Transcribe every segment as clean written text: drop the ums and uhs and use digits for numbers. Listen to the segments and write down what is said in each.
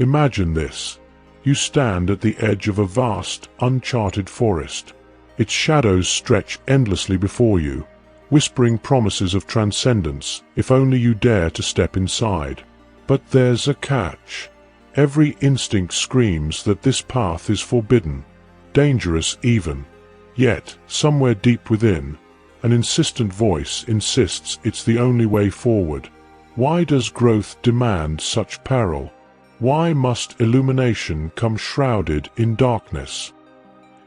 Imagine this. You stand at the edge of a vast, uncharted forest. Its shadows stretch endlessly before you, whispering promises of transcendence if only you dare to step inside. But there's a catch. Every instinct screams that this path is forbidden, dangerous even. Yet, somewhere deep within, an insistent voice insists it's the only way forward. Why does growth demand such peril? Why must illumination come shrouded in darkness?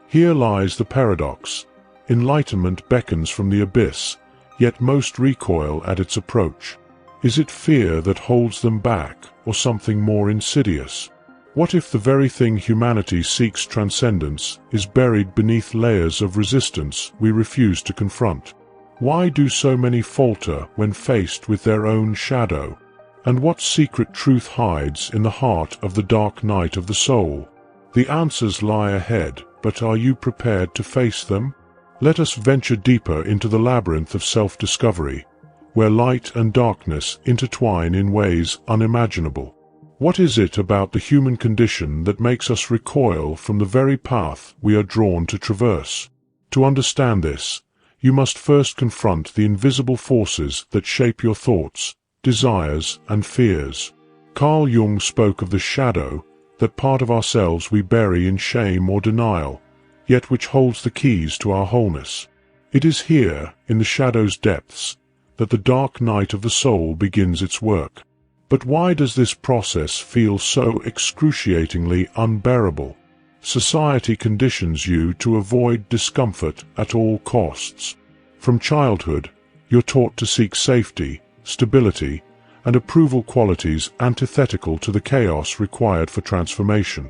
Here lies the paradox. Enlightenment beckons from the abyss, yet most recoil at its approach. Is it fear that holds them back, or something more insidious? What if the very thing humanity seeks transcendence is buried beneath layers of resistance we refuse to confront? Why do so many falter when faced with their own shadow? And what secret truth hides in the heart of the dark night of the soul? The answers lie ahead, but are you prepared to face them? Let us venture deeper into the labyrinth of self-discovery, where light and darkness intertwine in ways unimaginable. What is it about the human condition that makes us recoil from the very path we are drawn to traverse? To understand this, you must first confront the invisible forces that shape your thoughts, desires, and fears. Carl Jung spoke of the shadow, that part of ourselves we bury in shame or denial, yet which holds the keys to our wholeness. It is here, in the shadow's depths, that the dark night of the soul begins its work. But why does this process feel so excruciatingly unbearable? Society conditions you to avoid discomfort at all costs. From childhood, you're taught to seek safety, stability, and approval, qualities antithetical to the chaos required for transformation.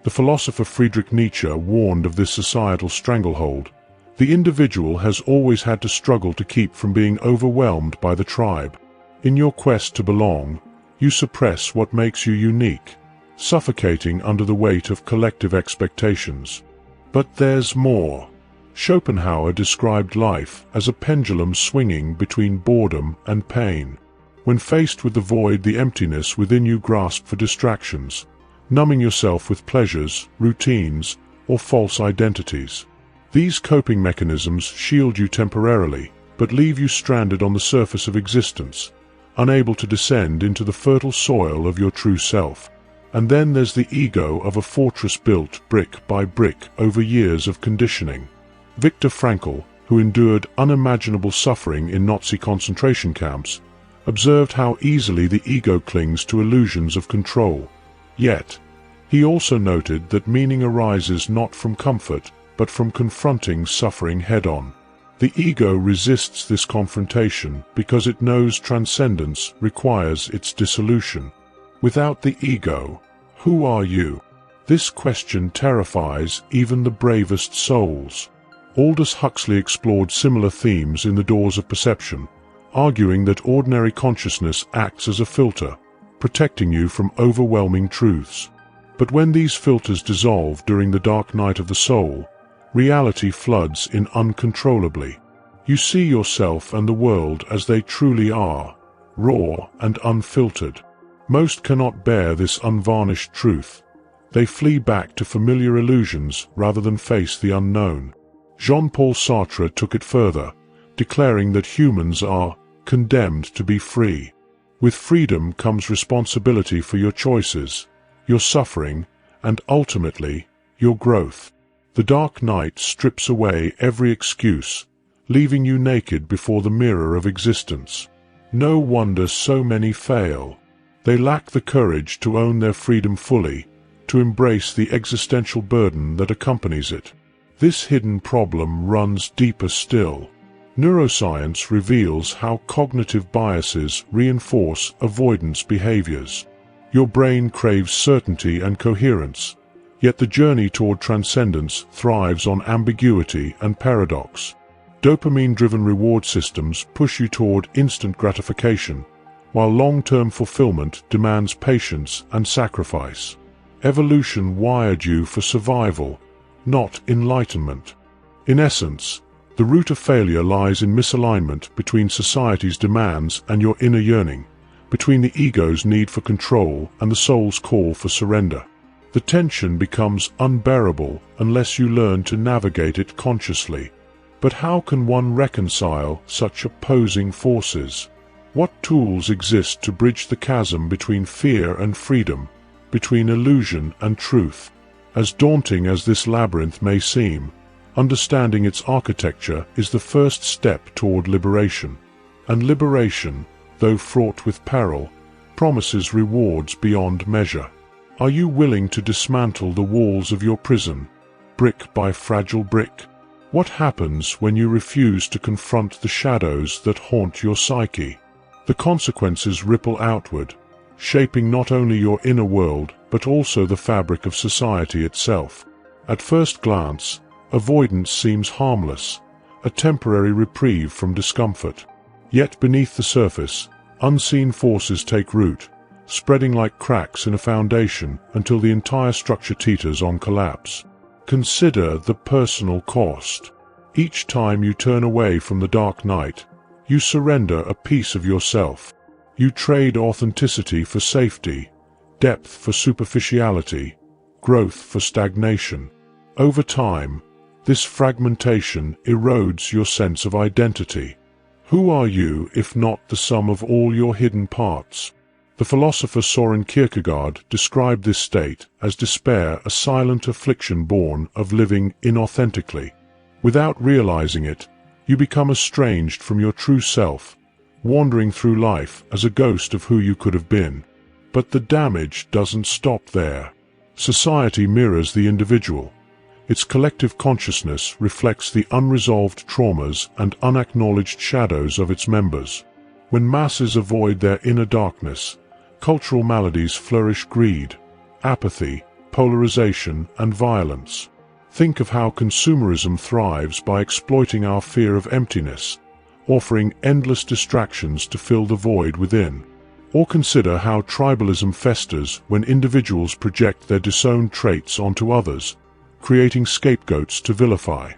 The philosopher Friedrich Nietzsche warned of this societal stranglehold. The individual has always had to struggle to keep from being overwhelmed by the tribe. In your quest to belong, you suppress what makes you unique, suffocating under the weight of collective expectations. But there's more. Schopenhauer described life as a pendulum swinging between boredom and pain. When faced with the void, the emptiness within you grasp for distractions, numbing yourself with pleasures, routines, or false identities. These coping mechanisms shield you temporarily, but leave you stranded on the surface of existence, unable to descend into the fertile soil of your true self. And then there's the ego of a fortress built brick by brick over years of conditioning. Viktor Frankl, who endured unimaginable suffering in Nazi concentration camps, observed how easily the ego clings to illusions of control. Yet, he also noted that meaning arises not from comfort, but from confronting suffering head-on. The ego resists this confrontation because it knows transcendence requires its dissolution. Without the ego, who are you? This question terrifies even the bravest souls. Aldous Huxley explored similar themes in The Doors of Perception, arguing that ordinary consciousness acts as a filter, protecting you from overwhelming truths. But when these filters dissolve during the dark night of the soul, reality floods in uncontrollably. You see yourself and the world as they truly are, raw and unfiltered. Most cannot bear this unvarnished truth. They flee back to familiar illusions rather than face the unknown. Jean-Paul Sartre took it further, declaring that humans are condemned to be free. With freedom comes responsibility for your choices, your suffering, and ultimately, your growth. The dark night strips away every excuse, leaving you naked before the mirror of existence. No wonder so many fail. They lack the courage to own their freedom fully, to embrace the existential burden that accompanies it. This hidden problem runs deeper still. Neuroscience reveals how cognitive biases reinforce avoidance behaviors. Your brain craves certainty and coherence, yet the journey toward transcendence thrives on ambiguity and paradox. Dopamine-driven reward systems push you toward instant gratification, while long-term fulfillment demands patience and sacrifice. Evolution wired you for survival, not enlightenment. In essence, the root of failure lies in misalignment between society's demands and your inner yearning, between the ego's need for control and the soul's call for surrender. The tension becomes unbearable unless you learn to navigate it consciously. But how can one reconcile such opposing forces? What tools exist to bridge the chasm between fear and freedom, between illusion and truth? As daunting as this labyrinth may seem, understanding its architecture is the first step toward liberation. And liberation, though fraught with peril, promises rewards beyond measure. Are you willing to dismantle the walls of your prison, brick by fragile brick? What happens when you refuse to confront the shadows that haunt your psyche? The consequences ripple outward, shaping not only your inner world but also the fabric of society itself. At first glance, avoidance seems harmless, a temporary reprieve from discomfort. Yet beneath the surface, unseen forces take root, spreading like cracks in a foundation until the entire structure teeters on collapse. Consider the personal cost. Each time you turn away from the dark night, you surrender a piece of yourself. You trade authenticity for safety, depth for superficiality, growth for stagnation. Over time, this fragmentation erodes your sense of identity. Who are you if not the sum of all your hidden parts? The philosopher Soren Kierkegaard described this state as despair, a silent affliction born of living inauthentically. Without realizing it, you become estranged from your true self, wandering through life as a ghost of who you could have been. But the damage doesn't stop there. Society mirrors the individual. Its collective consciousness reflects the unresolved traumas and unacknowledged shadows of its members. When masses avoid their inner darkness, cultural maladies flourish: greed, apathy, polarization, and violence. Think of how consumerism thrives by exploiting our fear of emptiness, offering endless distractions to fill the void within. Or consider how tribalism festers when individuals project their disowned traits onto others, creating scapegoats to vilify.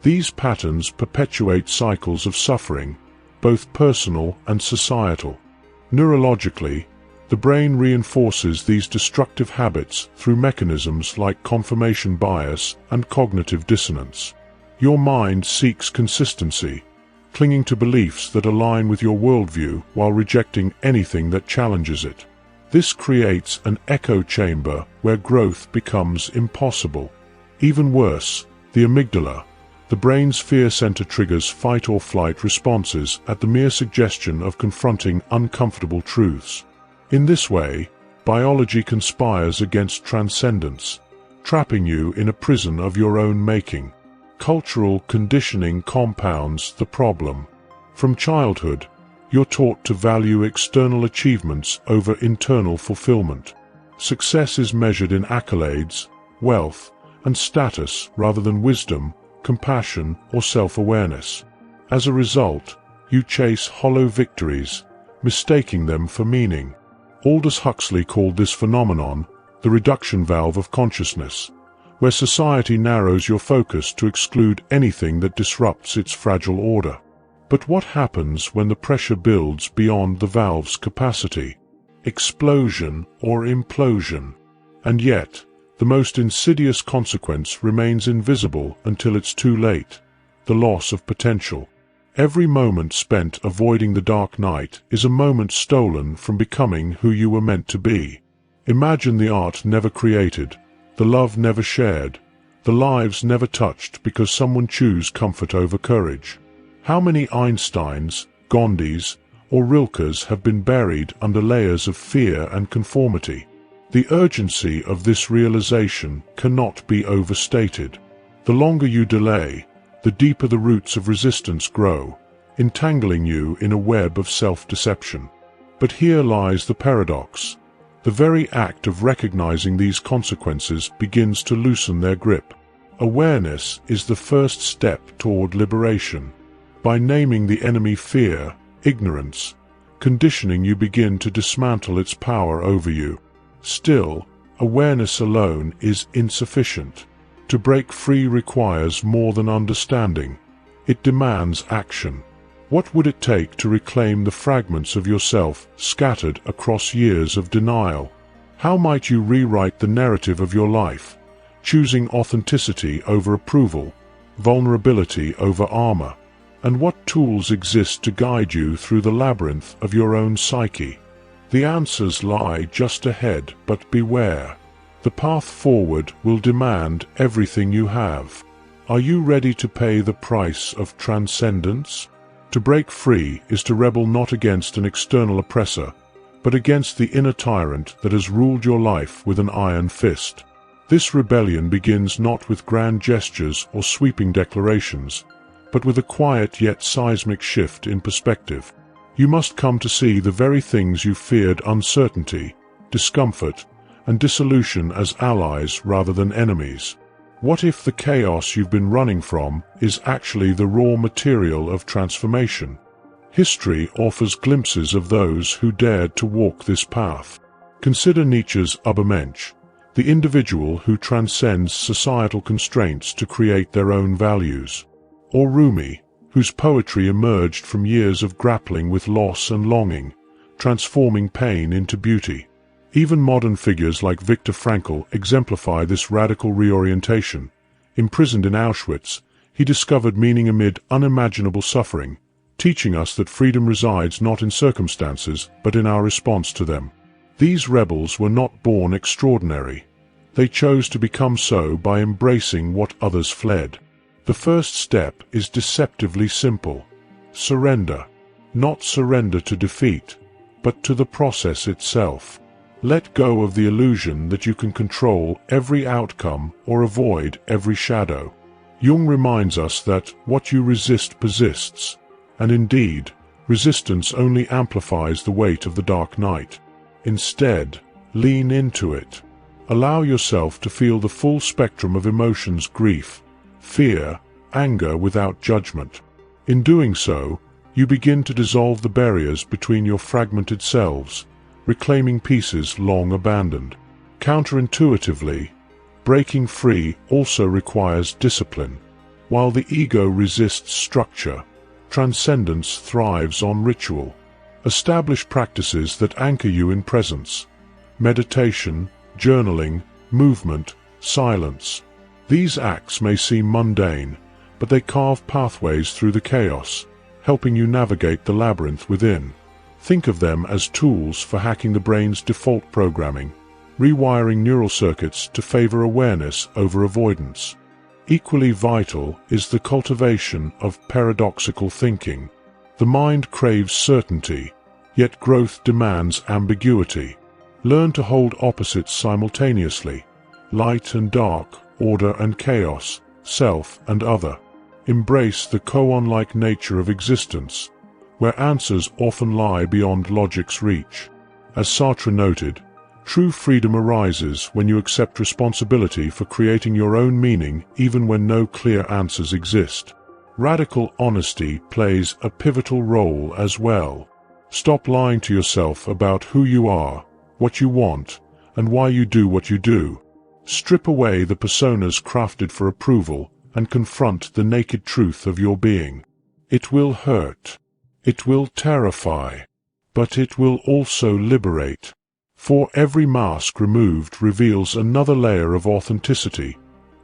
These patterns perpetuate cycles of suffering, both personal and societal. Neurologically, the brain reinforces these destructive habits through mechanisms like confirmation bias and cognitive dissonance. Your mind seeks consistency, clinging to beliefs that align with your worldview while rejecting anything that challenges it. This creates an echo chamber where growth becomes impossible. Even worse, the amygdala, the brain's fear center, triggers fight-or-flight responses at the mere suggestion of confronting uncomfortable truths. In this way, biology conspires against transcendence, trapping you in a prison of your own making. Cultural conditioning compounds the problem. From childhood, you're taught to value external achievements over internal fulfillment. Success is measured in accolades, wealth, and status rather than wisdom, compassion, or self-awareness. As a result, you chase hollow victories, mistaking them for meaning. Aldous Huxley called this phenomenon the reduction valve of consciousness, where society narrows your focus to exclude anything that disrupts its fragile order. But what happens when the pressure builds beyond the valve's capacity? Explosion or implosion. And yet, the most insidious consequence remains invisible until it's too late: the loss of potential. Every moment spent avoiding the dark night is a moment stolen from becoming who you were meant to be. Imagine the art never created, the love never shared, the lives never touched because someone chose comfort over courage. How many Einsteins, Gandhis, or Rilkes have been buried under layers of fear and conformity? The urgency of this realization cannot be overstated. The longer you delay, the deeper the roots of resistance grow, entangling you in a web of self-deception. But here lies the paradox. The very act of recognizing these consequences begins to loosen their grip. Awareness is the first step toward liberation. By naming the enemy fear, ignorance, conditioning, you begin to dismantle its power over you. Still, awareness alone is insufficient. To break free requires more than understanding. It demands action. What would it take to reclaim the fragments of yourself scattered across years of denial? How might you rewrite the narrative of your life, choosing authenticity over approval, vulnerability over armor? And what tools exist to guide you through the labyrinth of your own psyche? The answers lie just ahead, but beware. The path forward will demand everything you have. Are you ready to pay the price of transcendence? To break free is to rebel not against an external oppressor, but against the inner tyrant that has ruled your life with an iron fist. This rebellion begins not with grand gestures or sweeping declarations, but with a quiet yet seismic shift in perspective. You must come to see the very things you feared: uncertainty, discomfort, and dissolution as allies rather than enemies. What if the chaos you've been running from is actually the raw material of transformation? History offers glimpses of those who dared to walk this path. Consider Nietzsche's Übermensch, the individual who transcends societal constraints to create their own values. Or Rumi, whose poetry emerged from years of grappling with loss and longing, transforming pain into beauty. Even modern figures like Viktor Frankl exemplify this radical reorientation. Imprisoned in Auschwitz, he discovered meaning amid unimaginable suffering, teaching us that freedom resides not in circumstances, but in our response to them. These rebels were not born extraordinary. They chose to become so by embracing what others fled. The first step is deceptively simple. Surrender. Not surrender to defeat, but to the process itself. Let go of the illusion that you can control every outcome or avoid every shadow. Jung reminds us that what you resist persists, and indeed, resistance only amplifies the weight of the dark night. Instead, lean into it. Allow yourself to feel the full spectrum of emotions: grief, fear, anger, without judgment. In doing so, you begin to dissolve the barriers between your fragmented selves, reclaiming pieces long abandoned. Counterintuitively, breaking free also requires discipline. While the ego resists structure, transcendence thrives on ritual. Establish practices that anchor you in presence: meditation, journaling, movement, silence. These acts may seem mundane, but they carve pathways through the chaos, helping you navigate the labyrinth within. Think of them as tools for hacking the brain's default programming, rewiring neural circuits to favor awareness over avoidance. Equally vital is the cultivation of paradoxical thinking. The mind craves certainty, yet growth demands ambiguity. Learn to hold opposites simultaneously: light and dark, order and chaos, self and other. Embrace the koan-like nature of existence, where answers often lie beyond logic's reach. As Sartre noted, true freedom arises when you accept responsibility for creating your own meaning even when no clear answers exist. Radical honesty plays a pivotal role as well. Stop lying to yourself about who you are, what you want, and why you do what you do. Strip away the personas crafted for approval and confront the naked truth of your being. It will hurt. It will terrify. But it will also liberate. For every mask removed reveals another layer of authenticity,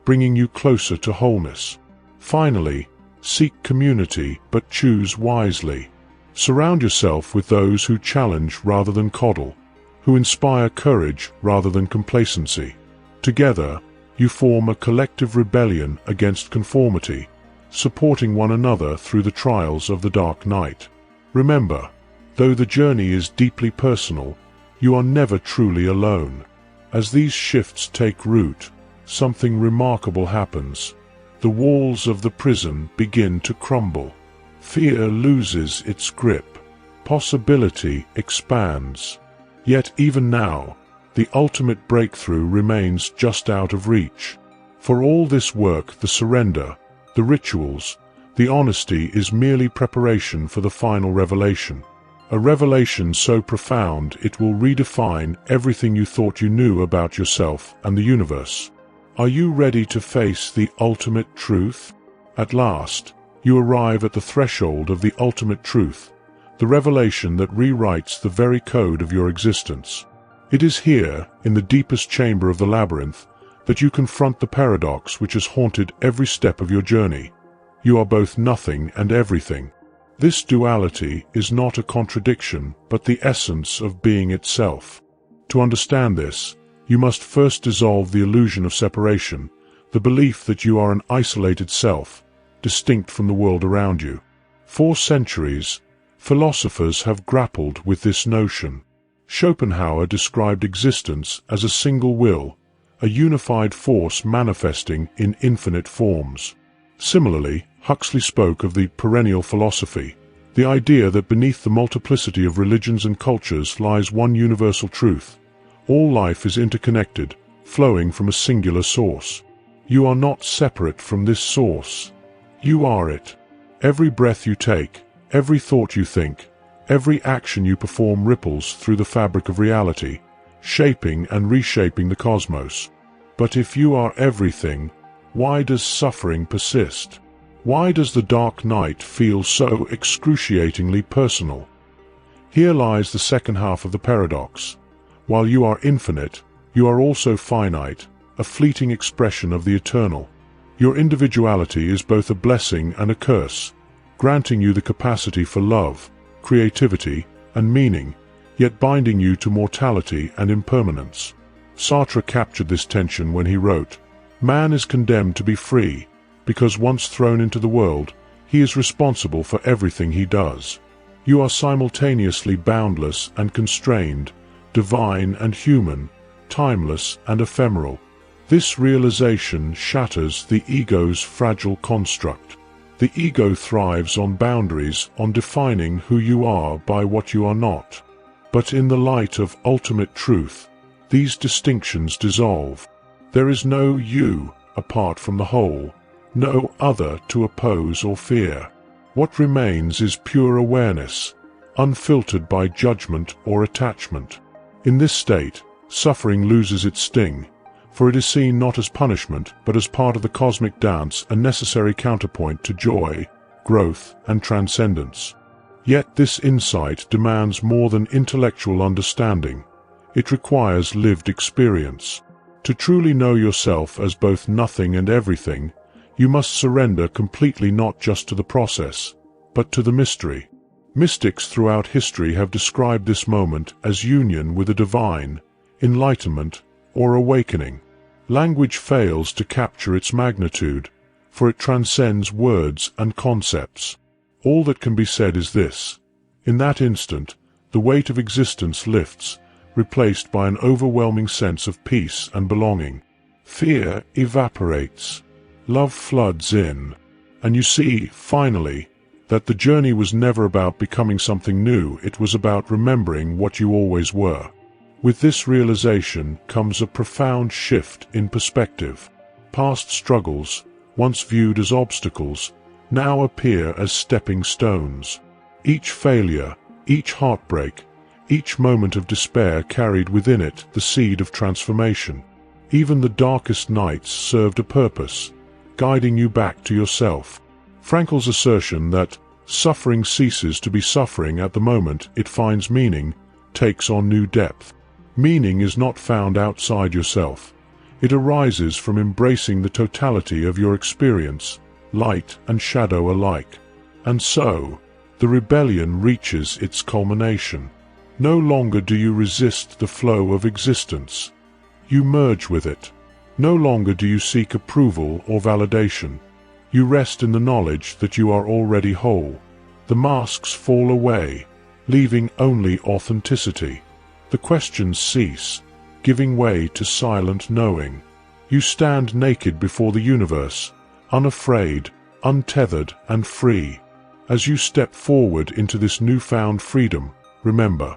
bringing you closer to wholeness. Finally, seek community, but choose wisely. Surround yourself with those who challenge rather than coddle, who inspire courage rather than complacency. Together, you form a collective rebellion against conformity, supporting one another through the trials of the dark night. Remember, though the journey is deeply personal, you are never truly alone. As these shifts take root, something remarkable happens. The walls of the prison begin to crumble. Fear loses its grip. Possibility expands. Yet even now, the ultimate breakthrough remains just out of reach. For all this work, the surrender, the rituals, the honesty is merely preparation for the final revelation. A revelation so profound it will redefine everything you thought you knew about yourself and the universe. Are you ready to face the ultimate truth? At last, you arrive at the threshold of the ultimate truth, the revelation that rewrites the very code of your existence. It is here, in the deepest chamber of the labyrinth, that you confront the paradox which has haunted every step of your journey. You are both nothing and everything. This duality is not a contradiction, but the essence of being itself. To understand this, you must first dissolve the illusion of separation, the belief that you are an isolated self, distinct from the world around you. For centuries, philosophers have grappled with this notion. Schopenhauer described existence as a single will, a unified force manifesting in infinite forms. Similarly, Huxley spoke of the perennial philosophy, the idea that beneath the multiplicity of religions and cultures lies one universal truth. All life is interconnected, flowing from a singular source. You are not separate from this source. You are it. Every breath you take, every thought you think, every action you perform ripples through the fabric of reality, shaping and reshaping the cosmos. But if you are everything, why does suffering persist? Why does the dark night feel so excruciatingly personal? Here lies the second half of the paradox. While you are infinite, you are also finite, a fleeting expression of the eternal. Your individuality is both a blessing and a curse, granting you the capacity for love, creativity, and meaning, yet binding you to mortality and impermanence. Sartre captured this tension when he wrote, "Man is condemned to be free, because once thrown into the world, he is responsible for everything he does." You are simultaneously boundless and constrained, divine and human, timeless and ephemeral. This realization shatters the ego's fragile construct. The ego thrives on boundaries, on defining who you are by what you are not. But in the light of ultimate truth, these distinctions dissolve. There is no you apart from the whole, no other to oppose or fear. What remains is pure awareness, unfiltered by judgment or attachment. In this state, suffering loses its sting, for it is seen not as punishment but as part of the cosmic dance, a necessary counterpoint to joy, growth, and transcendence. Yet this insight demands more than intellectual understanding. It requires lived experience. To truly know yourself as both nothing and everything, you must surrender completely, not just to the process, but to the mystery. Mystics throughout history have described this moment as union with the divine, enlightenment, or awakening. Language fails to capture its magnitude, for it transcends words and concepts. All that can be said is this: in that instant, the weight of existence lifts, replaced by an overwhelming sense of peace and belonging. Fear evaporates. Love floods in. And you see, finally, that the journey was never about becoming something new, it was about remembering what you always were. With this realization comes a profound shift in perspective. Past struggles, once viewed as obstacles, now appear as stepping stones. Each failure, each heartbreak, each moment of despair carried within it the seed of transformation. Even the darkest nights served a purpose, guiding you back to yourself. Frankl's assertion that suffering ceases to be suffering at the moment it finds meaning takes on new depth. Meaning is not found outside yourself. It arises from embracing the totality of your experience, light and shadow alike. And so, the rebellion reaches its culmination. No longer do you resist the flow of existence. You merge with it. No longer do you seek approval or validation. You rest in the knowledge that you are already whole. The masks fall away, leaving only authenticity. The questions cease, giving way to silent knowing. You stand naked before the universe, unafraid, untethered, and free. As you step forward into this newfound freedom, remember,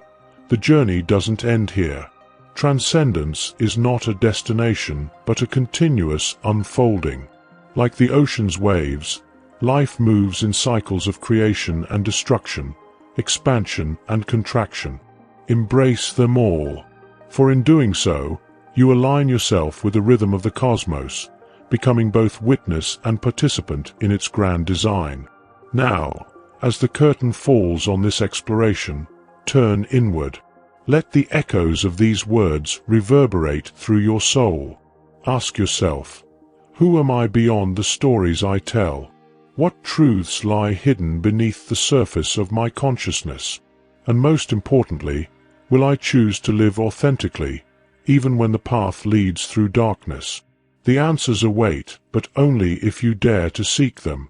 the journey doesn't end here. Transcendence is not a destination, but a continuous unfolding. Like the ocean's waves, life moves in cycles of creation and destruction, expansion and contraction. Embrace them all, for in doing so, you align yourself with the rhythm of the cosmos, becoming both witness and participant in its grand design. Now, as the curtain falls on this exploration, turn inward. Let the echoes of these words reverberate through your soul. Ask yourself, who am I beyond the stories I tell? What truths lie hidden beneath the surface of my consciousness? And most importantly, will I choose to live authentically, even when the path leads through darkness? The answers await, but only if you dare to seek them.